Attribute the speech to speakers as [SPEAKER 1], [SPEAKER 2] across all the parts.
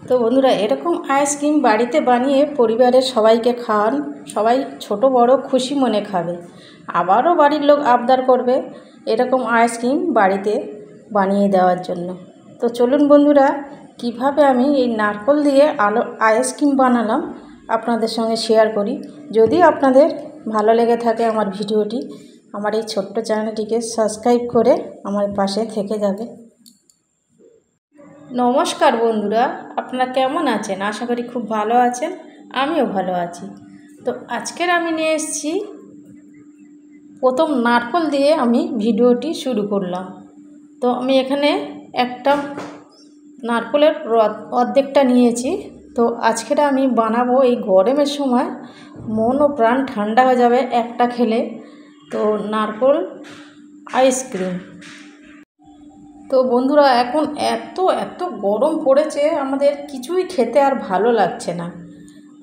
[SPEAKER 1] তো বন্ধুরা, এরকম আইসক্রিম বাড়িতে বানিয়ে পরিবারের সবাইকে খাওয়ান। সবাই ছোট বড় খুশি মনে খাবে। আবারও বাড়ির লোক আবদার করবে এরকম আইসক্রিম বাড়িতে বানিয়ে দেওয়ার জন্য। তো চলুন বন্ধুরা, কিভাবে আমি এই নারকেল দিয়ে আইসক্রিম বানালাম আপনাদের সঙ্গে শেয়ার করি। যদি আপনাদের ভালো লেগে থাকে আমার ভিডিওটি, আমার এই ছোট্ট চ্যানেলটিকে সাবস্ক্রাইব করে আমার পাশে থেকে যাবে। নমস্কার বন্ধুরা, আপনারা কেমন আছেন? আশা করি খুব ভালো আছেন, আমিও ভালো আছি। তো আজকের আমি নিয়ে এসেছি, প্রথম নারকেল দিয়ে আমি ভিডিওটি শুরু করলাম। তো আমি এখানে একটা নারকেলের অর্ধেকটা নিয়েছি। তো আজকের আমি বানাবো এই গরমের সময়, মন ও প্রাণ ঠান্ডা হয়ে যাবে একটা খেলে, তো নারকেল আইসক্রিম। তো বন্ধুরা, এখন এত গরম পড়েছে, আমাদের কিছুই খেতে আর ভালো লাগছে না।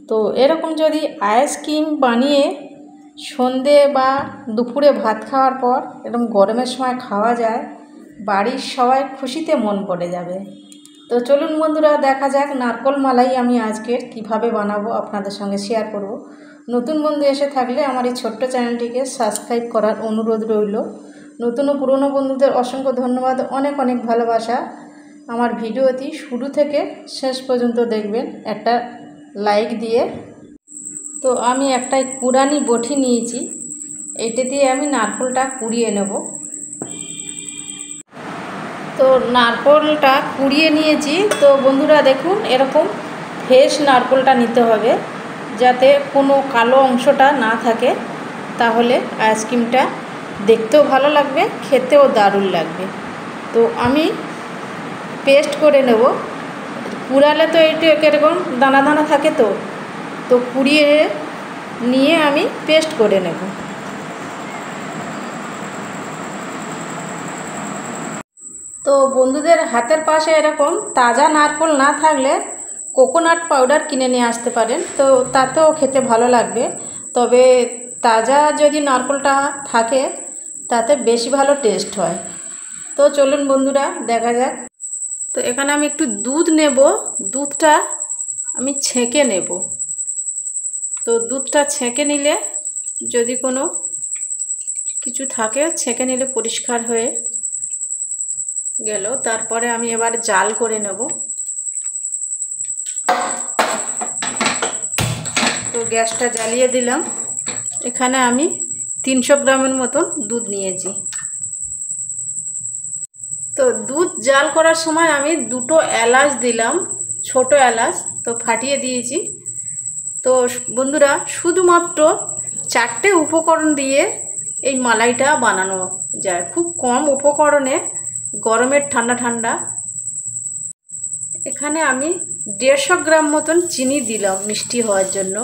[SPEAKER 1] তো এরকম যদি আইসক্রিম বানিয়ে সন্ধে বা দুপুরে ভাত খাওয়ার পর এরকম গরমের সময় খাওয়া যায়, বাড়ির সবাই খুশিতে মন পড়ে যাবে। তো চলুন বন্ধুরা, দেখা যাক নারকেল মালাই আমি আজকের কিভাবে বানাবো আপনাদের সঙ্গে শেয়ার করব। নতুন বন্ধু এসে থাকলে আমার এই ছোট্ট চ্যানেলটিকে সাবস্ক্রাইব করার অনুরোধ রইল। নতুন ও পুরনো বন্ধুদের অসংখ্য ধন্যবাদ, অনেক অনেক ভালোবাসা। আমার ভিডিওটি শুরু থেকে শেষ পর্যন্ত দেখবেন একটা লাইক দিয়ে। তো আমি একটা কুড়ানি বটি নিয়েছি, এইটা দিয়ে আমি নারকেলটা কুড়িয়ে নেব। তো নারকেলটা কুড়িয়ে নিয়েছি। তো বন্ধুরা দেখুন, এরকম ফ্রেশ নারকেলটা নিতে হবে, যাতে কোনো কালো অংশটা না থাকে, তাহলে আইসক্রিমটা দেখতেও ভালো লাগবে, খেতেও দারুণ লাগবে। তো আমি পেস্ট করে নেব। কুড়ালে তো এইটা এরকম দানা দানা থাকে, তো কুড়িয়ে নিয়ে আমি পেস্ট করে নেব। তো বন্ধুদের হাতের পাশে এরকম তাজা নারকেল না থাকলে কোকোনাট পাউডার কিনে নিয়ে আসতে পারেন, তো তাতেও খেতে ভালো লাগবে। তবে তাজা যদি নারকেলটা থাকে তাতে বেশি ভালো টেস্ট হয়। তো চলুন বন্ধুরা, দেখা যাক। তো এখানে আমি একটু দুধ নেব, দুধটা আমি ছেঁকে নেব। তো দুধটা ছেঁকে নিলে যদি কোনো কিছু থাকে, ছেঁকে নিলে পরিষ্কার হয়ে গেল। তারপরে আমি এবার জাল করে নেব। তো গ্যাসটা জ্বালিয়ে দিলাম। এখানে আমি 300 গ্রামের মতন দুধ নিয়েছি। তো দুধ জাল করার সময় আমি 2টো এলাচ দিলাম, ছোট এলাচ, তো ফাটিয়ে দিয়েছি। তো বন্ধুরা, শুধুমাত্র 4টে উপকরণ দিয়ে এই মালাইটা বানানো যায়, খুব কম উপকরণে, গরমের ঠান্ডা ঠান্ডা। এখানে আমি 150 গ্রাম মতন চিনি দিলাম মিষ্টি হওয়ার জন্য।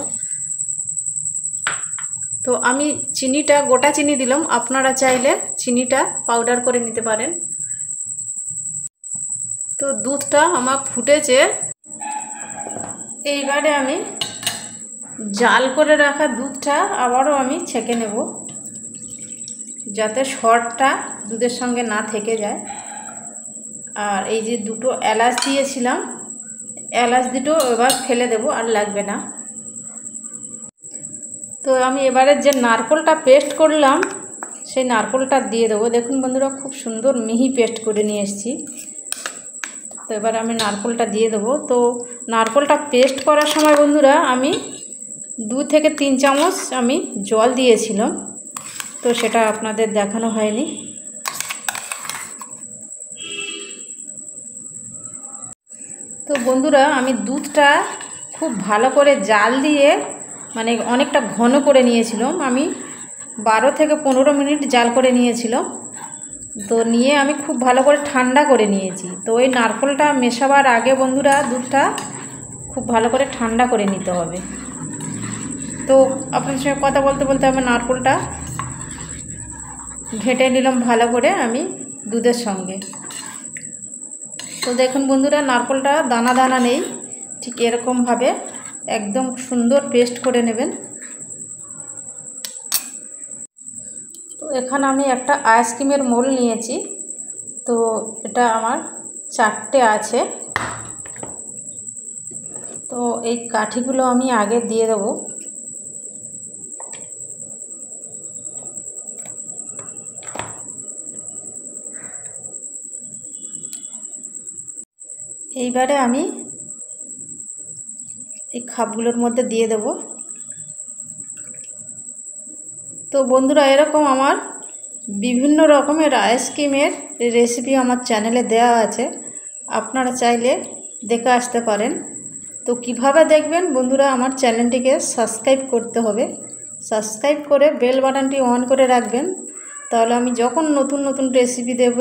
[SPEAKER 1] তো আমি চিনিটা গোটা চিনি দিলাম, আপনারা চাইলে চিনিটা পাউডার করে নিতে পারেন। তো দুধটা আমার ফুটেছে। এইবারে আমি জাল করে রাখা দুধটা আবারও আমি ছেঁকে নেব, যাতে সরটা দুধের সঙ্গে না থেকে যায়। আর এই যে 2টো এলাচ দিয়েছিলাম, এলাচ দুটো এবার ফেলে দেব, আর লাগবে না। তো আমি এবারে যে নারকেলটা পেস্ট করলাম সেই নারকেলটা দিয়ে দেবো। দেখুন বন্ধুরা, খুব সুন্দর মিহি পেস্ট করে নিয়ে এসেছি। তো এবার আমি নারকেলটা দিয়ে দেবো। তো নারকেলটা পেস্ট করার সময় বন্ধুরা আমি 2 থেকে 3 চামচ আমি জল দিয়েছিলাম, তো সেটা আপনাদের দেখানো হয়নি। তো বন্ধুরা, আমি দুধটা খুব ভালো করে জাল দিয়ে, মানে অনেকটা ঘন করে নিয়েছিলাম। আমি 12 থেকে 15 মিনিট জাল করে নিয়েছিলাম। তো নিয়ে আমি খুব ভালো করে ঠান্ডা করে নিয়েছি। তো এই নারকেলটা মেশাবার আগে বন্ধুরা দুধটা খুব ভালো করে ঠান্ডা করে নিতে হবে। তো আপনার সঙ্গে কথা বলতে বলতে আমি নারকেলটা ঘেঁটে নিলাম ভালো করে আমি দুধের সঙ্গে। তো দেখুন বন্ধুরা, নারকেলটা দানা দানা নেই, ঠিক এরকমভাবে একদম সুন্দর পেস্ট করে নেবেন। তো এখানে আমি একটা আইসক্রিমের মোল নিয়েছি। তো এটা আমার 4টে আছে। তো এই কাঠিগুলো আমি আগে দিয়ে দেবো। এইবারে আমি এই খাপগুলোর মধ্যে দিয়ে দেব। তো বন্ধুরা, এরকম আমার বিভিন্ন রকমের আইসক্রিমের রেসিপি আমার চ্যানেলে দেওয়া আছে, আপনারা চাইলে দেখে আসতে পারেন। তো কিভাবে দেখবেন বন্ধুরা, আমার চ্যানেলটিকে সাবস্ক্রাইব করতে হবে। সাবস্ক্রাইব করে বেল বাটনটি অন করে রাখবেন, তাহলে আমি যখন নতুন নতুন রেসিপি দেবো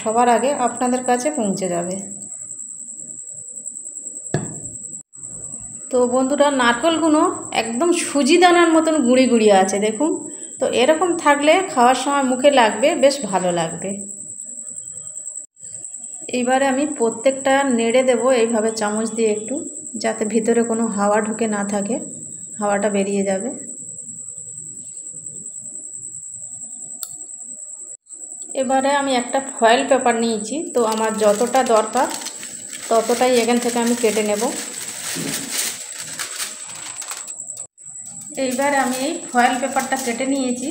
[SPEAKER 1] সবার আগে আপনাদের কাছে পৌঁছে যাবে। তো বন্ধুরা, নারকেলগুলো একদম সুজি দানার মতন গুঁড়ি গুঁড়ি আছে, দেখুন। তো এরকম থাকলে খাওয়ার সময় মুখে লাগবে, বেশ ভালো লাগবে। এইবারে আমি প্রত্যেকটা নেড়ে দেব এইভাবে চামচ দিয়ে একটু, যাতে ভিতরে কোনো হাওয়া ঢুকে না থাকে, হাওয়াটা বেরিয়ে যাবে। এবারে আমি একটা ফয়েল পেপার নিয়েছি, তো আমার যতটা দরকার ততটাই এখান থেকে আমি কেটে নেব। এইবারে আমি এই ফয়েল পেপারটা কেটে নিয়েছি।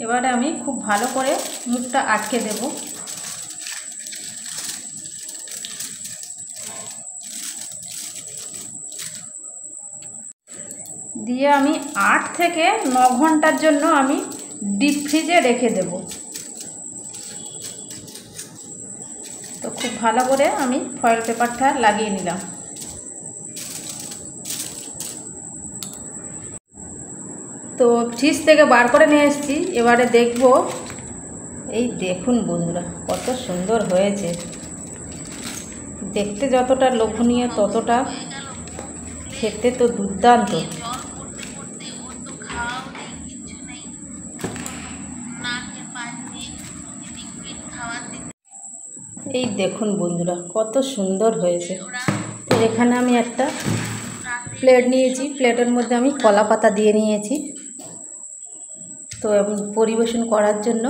[SPEAKER 1] এবারে আমি খুব ভালো করে মুখটা আটকে দেব। দিয়ে আমি 8 থেকে 9 ঘন্টার জন্য আমি ডিপ ফ্রিজে রেখে দেব। তো খুব ভালো করে আমি ফয়েল পেপারটা লাগিয়ে নিলাম। তো ফ্রিজ থেকে বার করে নিয়ে এসেছি। এবারে দেখব। এই দেখুন বন্ধুরা, কত সুন্দর হয়েছে। দেখতে যতটা লোভনীয় ততটা খেতে তো দুর্দান্ত। এই দেখুন বন্ধুরা, কত সুন্দর হয়েছে। তো এখানে আমি একটা প্লেট নিয়েছি, প্লেটের মধ্যে আমি কলা পাতা দিয়ে নিয়েছি, তো পরিবেশন করার জন্য।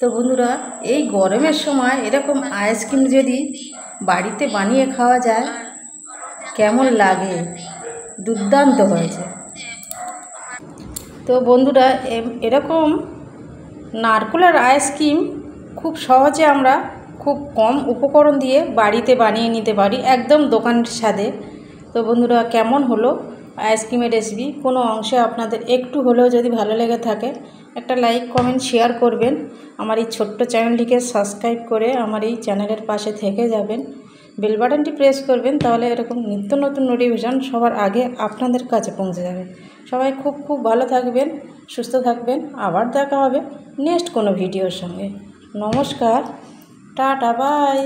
[SPEAKER 1] তো বন্ধুরা, এই গরমের সময় এরকম আইসক্রিম যদি বাড়িতে বানিয়ে খাওয়া যায়, কেমন লাগে, দুর্দান্ত হয়েছে। তো বন্ধুরা, এরকম নারকেলের আইসক্রিম খুব সহজে আমরা খুব কম উপকরণ দিয়ে বাড়িতে বানিয়ে নিতে পারি, একদম দোকানের স্বাদে। তো বন্ধুরা, কেমন হলো আইসক্রিমের রেসিপি? কোনো অংশে আপনাদের একটু হলেও যদি ভালো লেগে থাকে, একটা লাইক কমেন্ট শেয়ার করবেন। আমার এই ছোট্ট চ্যানেলটিকে সাবস্ক্রাইব করে আমার এই চ্যানেলের পাশে থেকে যাবেন। বেল বাটনটি প্রেস করবেন, তাহলে এরকম নিত্য নতুন নোটিফিকেশন সবার আগে আপনাদের কাছে পৌঁছে যাবে। সবাই খুব খুব ভালো থাকবেন, সুস্থ থাকবেন। আবার দেখা হবে নেক্সট কোনো ভিডিওর সঙ্গে। নমস্কার, টাটা, বাই।